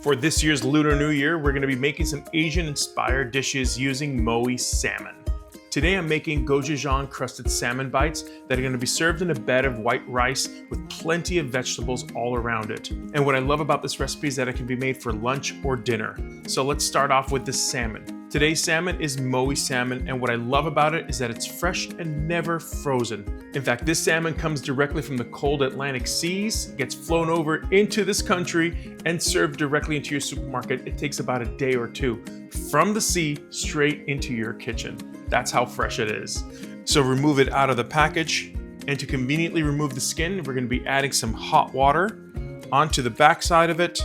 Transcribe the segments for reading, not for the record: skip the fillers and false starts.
For this year's Lunar New Year, we're going to be making some Asian-inspired dishes using MOWI salmon. Today I'm making gochujang crusted salmon bites that are going to be served in a bed of white rice with plenty of vegetables all around it. And what I love about this recipe is that it can be made for lunch or dinner. So let's start off with the salmon. Today's salmon is MOWI salmon, and what I love about it is that it's fresh and never frozen. In fact, this salmon comes directly from the cold Atlantic seas, gets flown over into this country, and served directly into your supermarket. It takes about a day or two from the sea straight into your kitchen. That's how fresh it is. So remove it out of the package, and to conveniently remove the skin, we're going to be adding some hot water onto the backside of it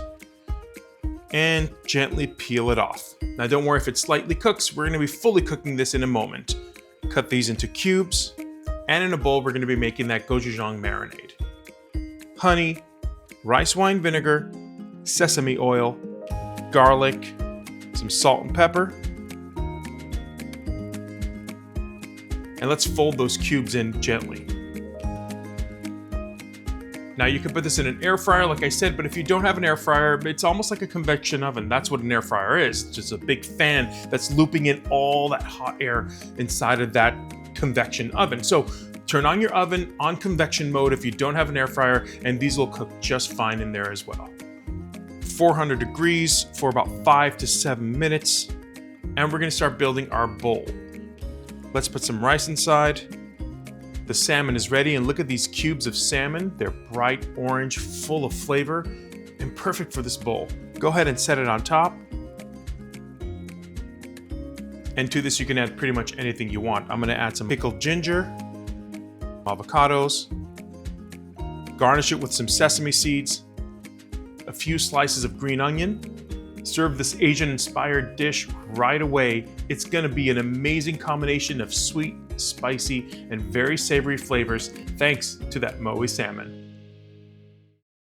and gently peel it off. Now don't worry if it slightly cooks, we're going to be fully cooking this in a moment. Cut these into cubes, and in a bowl we're going to be making that gochujang marinade. Honey, rice wine vinegar, sesame oil, garlic, some salt and pepper. And let's fold those cubes in gently. Now you can put this in an air fryer like I said, but if you don't have an air fryer, it's almost like a convection oven. That's what an air fryer is. It's just a big fan that's looping in all that hot air inside of that convection oven. So turn on your oven on convection mode if you don't have an air fryer, and these will cook just fine in there as well. 400 degrees for about 5 to 7 minutes, and we're gonna start building our bowl. Let's put some rice inside. The salmon is ready, and look at these cubes of salmon. They're bright orange, full of flavor, and perfect for this bowl. Go ahead and set it on top. And to this, you can add pretty much anything you want. I'm gonna add some pickled ginger, avocados, garnish it with some sesame seeds, a few slices of green onion. Serve this Asian-inspired dish right away. It's gonna be an amazing combination of sweet, spicy, and very savory flavors thanks to that MOWI salmon.